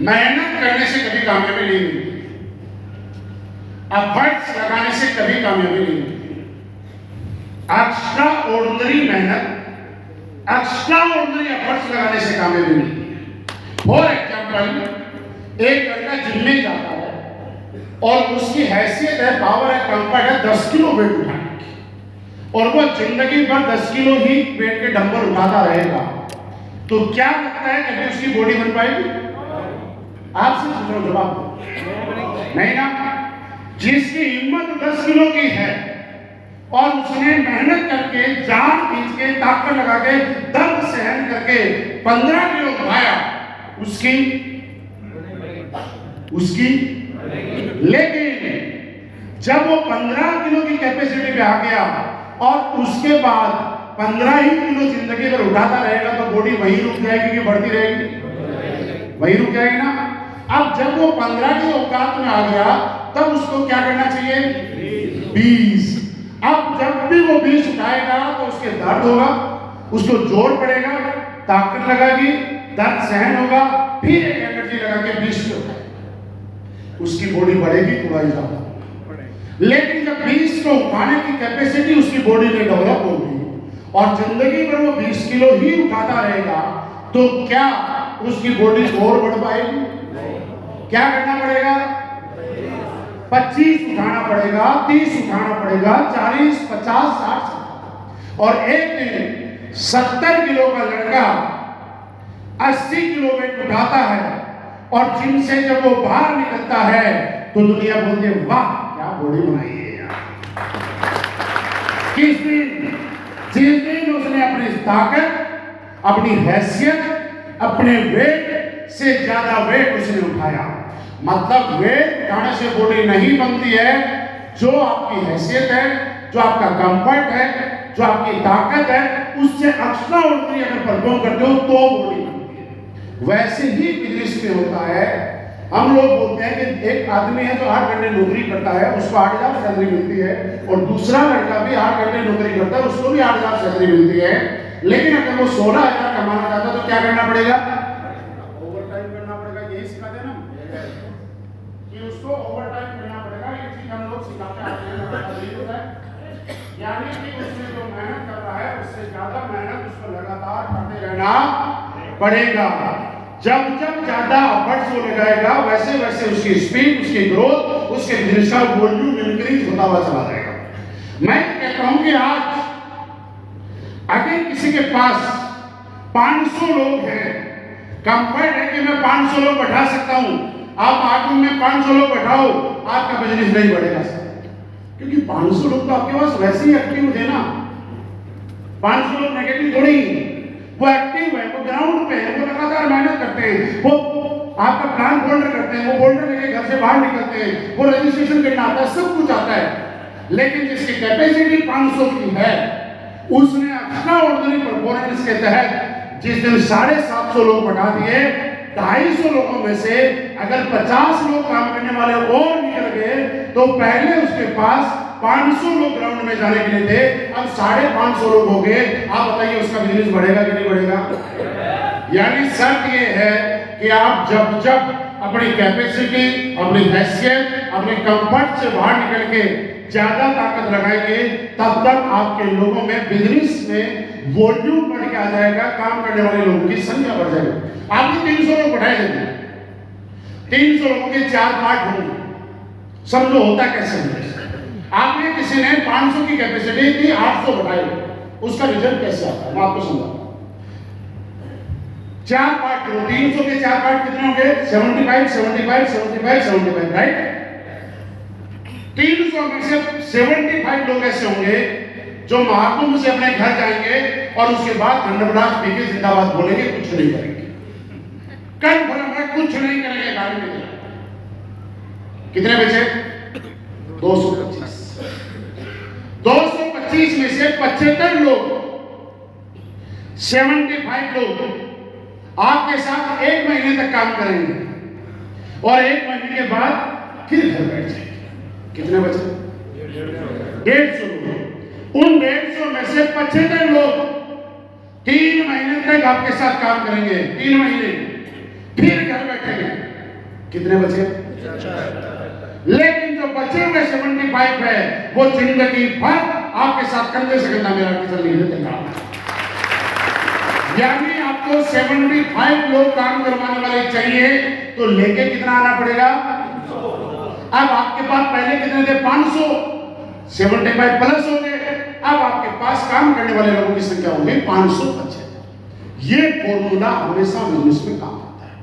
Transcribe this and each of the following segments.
मेहनत करने से कभी कामयाबी नहीं मिलती, एफर्ट्स लगाने से कभी कामयाबी नहीं मिलती। एक्स्ट्रा ऑर्डिनरी मेहनत, एक्स्ट्रा ऑर्डिनरी एफर्ट्स लगाने से कामयाबी मिलती है। फॉर एग्जाम्पल, एक लड़का जिम में जाता है और उसकी हैसियत है, पावर है, कंफर्ट है 10 किलो वेट उठाने की, और वो जिंदगी भर 10 किलो ही वेट के डंबल उठाता रहेगा, तो क्या लगता है कभी उसकी बॉडी बन पाएगी? आपसे पूछ रहा हूं, जवाब नहीं ना। जिसकी हिम्मत 10 किलो की है और उसने मेहनत करके, जान खींच के, ताकत लगा के, दर्द सहन करके 15 किलो उठाया, उसकी लेकिन जब वो 15 किलो की कैपेसिटी पे आ गया और उसके बाद 15 ही किलो जिंदगी भर उठाता रहेगा, तो बॉडी वही रुक जाएगी कि बढ़ती रहेगी? वही रुक जाएगी ना। अब जब वो 15 की औकात में आ गया, तब उसको क्या करना चाहिए? 20। अब जब भी वो 20 उठाएगा तो उसके दर्द होगा, उसको जोर पड़ेगा, ताकत लगेगी, दर्द सहन होगा, फिर एक एनर्जी लगा के 20 को उठाएगा, उसकी बॉडी बढ़ेगी थोड़ा ही ज्यादा। लेकिन जब 20 को उठाने की कैपेसिटी उसकी बॉडी में डेवलप होगी और जिंदगी भर वो 20 किलो ही उठाता रहेगा, तो क्या उसकी बॉडी और बढ़ पाएगी? क्या करना पड़ेगा? 25 उठाना पड़ेगा, 30 उठाना पड़ेगा, 40, 50, 60। और एक दिन 70 किलो का लड़का 80 किलो वेट उठाता है और जिम से जब वो बाहर निकलता है तो दुनिया बोलती है, वाह क्या बॉडी बनाई है यार। किस दिन? जिस दिन उसने अपनी ताकत, अपनी हैसियत, अपने वेट से ज्यादा वेट उसने उठाया। मतलब वेट उठाने से बॉडी नहीं बनती है, जो आपकी हैसियत है, जो आपका कंफर्ट है, जो आपकी ताकत है, उससे एक्स्ट्रा ऑर्डिनरी अगर परफॉर्म करते हो तो बॉडी बनती है। वैसे ही बिजनेस में होता है। हम लोग बोलते हैं कि एक आदमी है जो 8 घंटे नौकरी करता है, उसको 8,000 सैलरी मिलती है, और दूसरा लड़का भी 8 घंटे नौकरी करता है, उसको भी 8,000 सैलरी मिलती है। लेकिन अगर वो 16,000 कमाना चाहता है तो क्या करना पड़ेगा? ओवर टाइम करना पड़ेगा। यही सिखाते हैं ना कि उसको ओवर टाइम करना पड़ेगा। ये चीज हम लोग सिखाते हैं। यानी कि उसमें जो मेहनत कर रहा है उससे ज्यादा मेहनत उसको लगातार करते रहना पड़ेगा। जब जब ज्यादा एफर्ट्स वो लगाएगा, वैसे वैसे उसकी स्पीड, उसकी ग्रोथ, उसके बिजनेस का वॉल्यूम इंक्रीज होता हुआ चला जाएगा। मैं कहता हूं कि आज अगर किसी के पास 500 लोग हैं, कंफर्ट है कि मैं 500 लोग बैठा सकता हूं, आप आगे में 500 लोग बैठाओ, आपका बिजनेस नहीं बढ़ेगा सर, क्योंकि 500 लोग तो आपके पास वैसे ही एक्टिव थे ना। 500 लोग नेगेटिव थोड़ी, वो एक्टिव है, वो ग्राउंड पे है, वो लगातार मेहनत करते हैं, वो आपका प्लान बोल्डर करते हैं, वो बोल्डर लेके घर से बाहर निकलते हैं, वो रजिस्ट्रेशन करना आता है, सब कुछ आता है। लेकिन जिसकी कैपेसिटी 500 की है, उसने एक्स्ट्रा ऑर्डिनरी परफॉर्मेंस के तहत जिस दिन 750 लोग बढ़ा दिए, 250 लोगों में से अगर 50 लोग काम करने वाले और निकल गए, तो पहले उसके पास 500 लोग ग्राउंड में जाने के लिए थे, अब 550 लोग हो गए। आप बताइए उसका बिजनेस बढ़ेगा कि नहीं बढ़ेगा? यानी शर्त ये है कि आप जब जब अपनी कैपेसिटी, अपनी हैसियत, अपने कंफर्ट से बाहर निकल के ज्यादा ताकत लगाएंगे, तब तक आपके लोगों में, बिजनेस में वॉल्यूम बढ़ के आ जाएगा, काम करने वाले लोगों की संख्या बढ़ जाएगी। आपने 300 लोग बढ़ाए थे, 300 लोगों के 4 पार्ट होंगे। समझो होता कैसे है। आपने किसी ने 500 की कैपेसिटी थी, 800 बढ़ाई, उसका रिजल्ट कैसे आता है मैं आपको समझाता हूं। 4 पार्ट करो, 300 के 4 पार्ट कितने होंगे? 75, 75, 75, 75, राइट। 300 में से 75 लोग ऐसे होंगे जो महाकुंभ से अपने घर जाएंगे और उसके बाद धन्यवाद पी के जिंदाबाद बोलेंगे, कुछ नहीं करेंगे, कन्फर्म है, कुछ नहीं करेंगे गाड़ी में। कितने बचे? 225। 225 में से 75 लोग, 75 लोग आपके साथ 1 महीने तक काम करेंगे और 1 महीने के बाद फिर घर बैठ जाएंगे। कितने बचे? 150 लोग। उन 150 में से 75 लोग 3 महीने तक आपके साथ काम करेंगे, 3 महीने, फिर घर बैठेंगे। कितने बचे? लेकिन जो बचे हुए 75 है वो जिंदगी भर आपके साथ कंधे से कंधा मेरा चल रही। यानी आपको 75 लोग काम करवाने वाले चाहिए, तो लेके कितना आना पड़ेगा? अब आपके पास पहले कितने थे? 500, 75 प्लस हो गए। अब आपके पास काम करने वाले लोगों की संख्या होगी 525। ये फॉर्मूला हमेशा बिजनेस में काम आता है।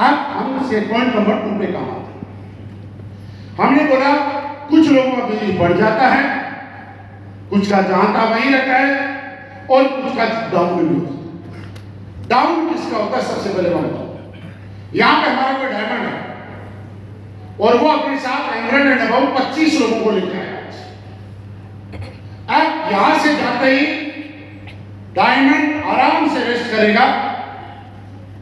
अब हम से पॉइंट नंबर 2 पे काम आते हैं। हमने बोला कुछ लोगों का बिजनेस बढ़ जाता है, कुछ का जहां था वहीं रहता है, और कुछ का डाउन भी होता है। डाउन किसका होता है? सबसे पहले बात यहां पे हमारा कोई डायमंड है और वो अपने साथ एमरल्ड एंड अबाउट 25 लोगों को लेकर आया। अब यहां से जाते ही डायमंड आराम से रेस्ट करेगा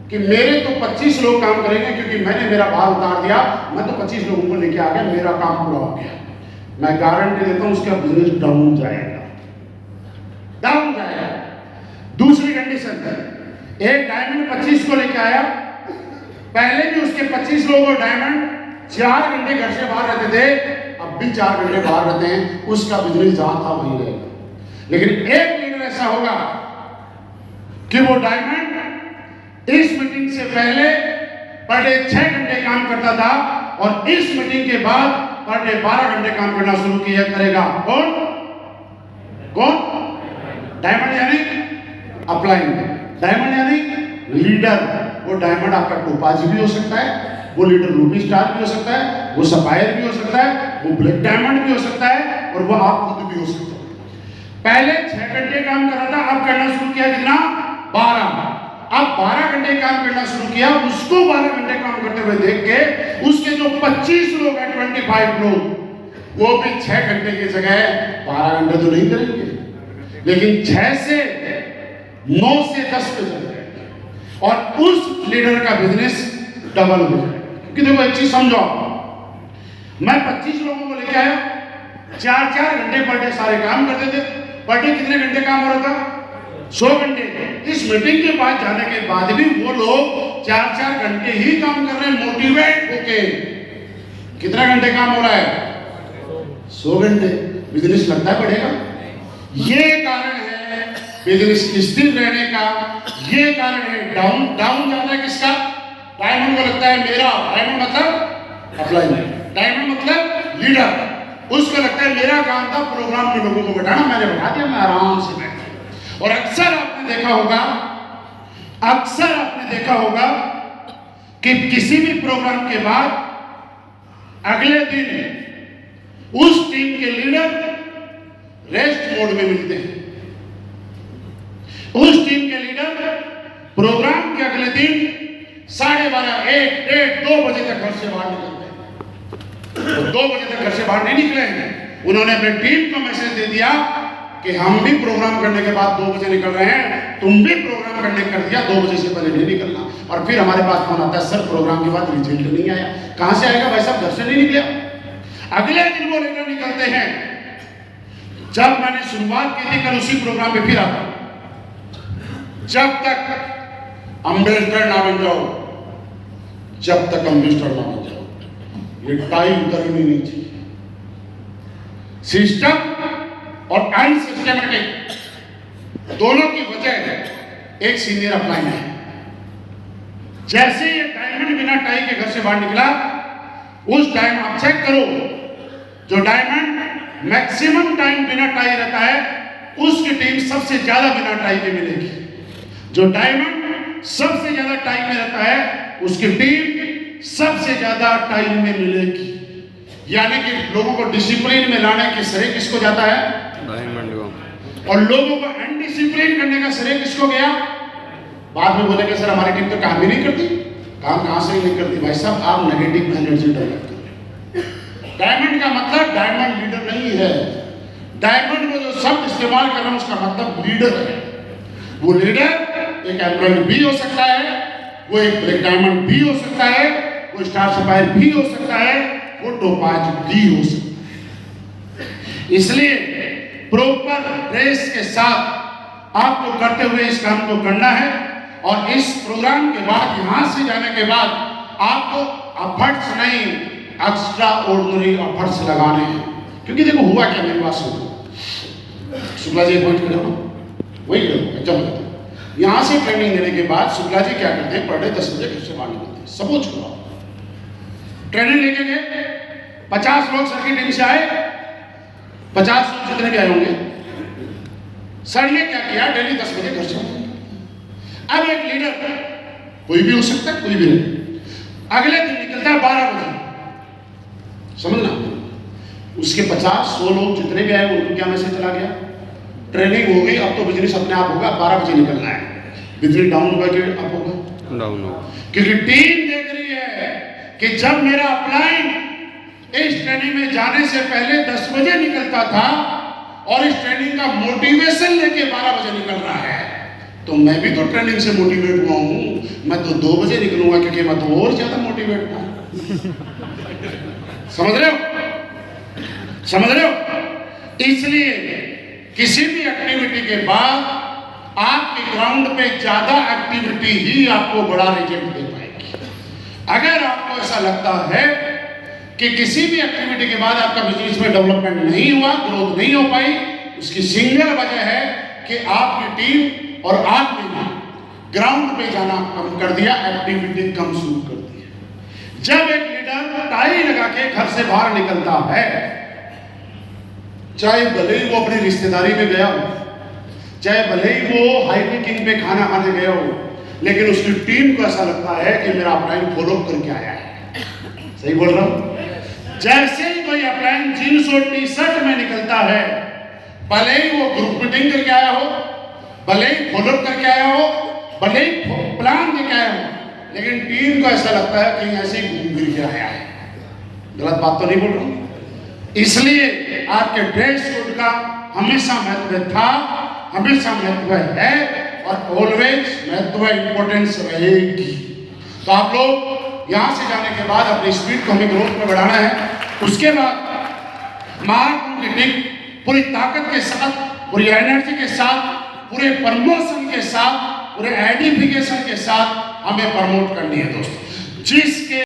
कि मेरे तो 25 लोग काम करेंगे, क्योंकि मैंने मेरा भार उतार दिया, मैं तो 25 लोगों को लेके आ गया, मेरा काम पूरा हो गया। मैं गारंटी देता हूं उसका बिजनेस डाउन जाएगा, डाउन जाएगा। दूसरी कंडीशन है, एक डायमंड 25 को लेके आया, पहले भी उसके 25 लोग और डायमंड 4 घंटे घर से बाहर रहते थे, अब भी 4 घंटे बाहर रहते हैं, उसका बिजनेस जहां था वहीं रहेगा। लेकिन एक लीडर ऐसा होगा कि वो डायमंड इस मीटिंग से पहले पर डे 6 घंटे काम करता था और इस मीटिंग के बाद पर डे 12 घंटे काम करना शुरू किया करेगा। कौन? कौन? डायमंड यानी अपलाइन, डायमंड यानी लीडर। वो डायमंड आपका टोपाज भी हो सकता है, वो लीडर रूबी स्टार भी हो सकता है, वो सफायर भी हो सकता है, वो ब्लैक डायमंड भी हो सकता है, और वो आप खुद भी हो सकता है। पहले 6 घंटे काम कर रहा था, अब करना शुरू किया कितना? 12। अब 12 घंटे काम करना शुरू किया, उसको 12 घंटे काम करते हुए देख के उसके जो 25 लोग हैं, 25 लोग, वो भी 6 घंटे की जगह 12 घंटे तो नहीं करेंगे, लेकिन 6 से 9 से 10 पे चलेंगे, और उस लीडर का बिजनेस डबल हो जाएगा। क्योंकि देखो एक चीज समझो, मैं 25 लोगों को लेके आया, 4-4 घंटे पर डे सारे काम करते थे। पर डे कितने घंटे काम हो रहा था? 100 घंटे। इस मीटिंग के बाद जाने के बाद भी वो लोग 4-4 घंटे ही काम कर रहे हैं, मोटिवेट होके। कितना घंटे काम हो रहा है? 100 घंटे। बिजनेस लगता है बढ़ेगा। ये कारण है बिजनेस स्थिर रहने का, ये कारण है डाउन जाता है किसका? डायमंड को लगता है मेरा, डायमंड मतलब अपलाइन, डायमंड मतलब लीडर, उसको लगता है मेरा काम था प्रोग्राम में लोगों को बैठाना, मैंने बैठा दिया, मैं आराम से बैठा। और अक्सर आपने देखा होगा कि किसी भी प्रोग्राम के बाद अगले दिन उस टीम के लीडर रेस्ट मोड में मिलते हैं। उस टीम के लीडर प्रोग्राम के अगले दिन 12:30, 1, 1:30, 2 बजे तक घर से बाहर निकलते हैं। तो 2 बजे तक घर से बाहर नहीं निकलेंगे, उन्होंने अपने टीम को मैसेज दे दिया कि हम भी प्रोग्राम करने के बाद 2 बजे निकल रहे हैं, तुम भी प्रोग्राम करने कर दिया, 2 बजे से पहले नहीं निकलना। और फिर हमारे पास फोन आता है, सर प्रोग्राम के बाद रिजल्ट नहीं आया। कहां से आएगा भाई साहब? घर से नहीं निकले। अगले दिन वो लीडर निकलते हैं, जब मैंने शुरुआत की थी कल उसी प्रोग्राम में फिर आता, जब तक अम्बेडकर ना बन जाओ, जब तक अम्बेडकर ना बन जाओ, ये टाई उतरनी नहीं चाहिए। सिस्टम और अनसिस्टमेटिक दोनों की वजह एक सीनियर अपलाइन है। जैसे ये डायमंड बिना टाई के घर से बाहर निकला, उस टाइम आप चेक करो, जो डायमंड मैक्सिमम टाइम बिना टाई रहता है, उसकी टीम सबसे ज्यादा बिना टाई के मिलेगी। जो डायमंड सबसे ज्यादा टाइम में रहता है, उसकी टीम सबसे ज्यादा टाइम में मिलेगी। यानी कि लोगों को डिसिप्लिन में लाने के श्रेय किसको जाता है? डायमंड को। और लोगों को अनडिसिप्लिन करने का श्रेय किसको गया? बाद में बोलेंगे सर हमारी टीम तो काम ही नहीं करती। काम कहां से नहीं करती भाई साहब? आप नेगेटिव एनर्जी डायरेक्ट कर रहे हैं। डायमंड का मतलब डायमंड लीडर नहीं है। डायमंड में जो शब्द इस्तेमाल कर रहा हूं उसका मतलब लीडर है। वो लीडर एक एमरल्ड भी हो सकता है, वो एक ब्लैक डायमंड भी हो सकता है, वो स्टार सफायर भी हो सकता है, वो टोपाज भी हो सकता है। इसलिए प्रॉपर ड्रेस के साथ आपको करते हुए इस काम को करना है। और इस प्रोग्राम के बाद, यहां से जाने के बाद आपको एफर्ट्स नहीं, एक्स्ट्रा ऑर्डिनरी एफर्ट्स लगाने हैं। क्योंकि देखो हुआ क्या, मेरी बात सुनो। शुक्ला जी पॉइंट खड़े हो, वही खड़े हो एकदम। यहाँ से ट्रेनिंग देने के बाद शुक्ला जी क्या करते हैं, पर डे 10 बजे घर से बाहर निकलते हैं। सपोज करो ट्रेनिंग लेके गए, 50 लोग सर की टीम से आए, 50 लोग जितने भी आए होंगे, सर ने क्या किया, डेली 10 बजे घर से। अब एक लीडर कोई भी हो सकता है, कोई भी नहीं, अगले दिन निकलता है 12 बजे, समझना। उसके 50-100 लोग जितने भी आए उनको क्या मैसेज चला गया, ट्रेनिंग हो गई, अब तो बिजनेस अपने आप होगा, 12 बजे निकलना है। बिजनेस डाउन होगा कि अप होगा? डाउन होगा, क्योंकि टीम देख रही है कि जब मेरा अपलाइन इस ट्रेनिंग में जाने से पहले 10 बजे निकलता था और इस ट्रेनिंग का मोटिवेशन लेके 12 बजे निकल रहा है, तो मैं भी तो ट्रेनिंग से मोटिवेट हुआ हूं, मैं तो 2 बजे निकलूंगा क्योंकि मैं तो और ज्यादा मोटिवेट हूं। समझ रहे हो, समझ रहे हो? इसलिए किसी भी एक्टिविटी के बाद आपके ग्राउंड पे ज्यादा एक्टिविटी ही आपको बड़ा रिजल्ट दे पाएगी। अगर आपको ऐसा लगता है कि किसी भी एक्टिविटी के बाद आपका बिजनेस में डेवलपमेंट नहीं हुआ, ग्रोथ नहीं हो पाई, उसकी सिंगल वजह है कि आपकी टीम और आपने ग्राउंड पे जाना कम कर दिया, एक्टिविटी कम शुरू कर दी। जब एक लीडर टाई लगा के घर से बाहर निकलता है, चाहे भले ही वो अपनी रिश्तेदारी में गया हो, चाहे भले ही वो हाईवे किंग पे खाना खाने गया हो, लेकिन उसकी टीम को ऐसा लगता है कि मेरा अपलाइन फॉलो करके आया है। सही बोल रहा हूं? जैसे ही कोई अपलाइन जीन्स और टी-शर्ट में निकलता है, भले ही वो ग्रुप मीटिंग करके आया हो, भले ही फॉलो करके आया हो, भले ही प्लान देके आया हो, लेकिन टीम को ऐसा लगता है कहीं ऐसे ही घूम फिर के आया है। गलत बात तो नहीं बोल रहा हूं? इसलिए आपके ड्रेस कोड का हमेशा महत्व था, हमेशा महत्व है और ऑलवेज महत्व इंपॉर्टेंस रहेगी। तो आप लोग यहां से जाने के बाद अपनी स्पीड को हमें ग्रोथ में बढ़ाना है। उसके बाद मार्क की टीम पूरी ताकत के साथ, पूरी एनर्जी के साथ, पूरे प्रमोशन के साथ, पूरे आइडेंटिफिकेशन के साथ हमें प्रमोट करनी है दोस्तों। जिसके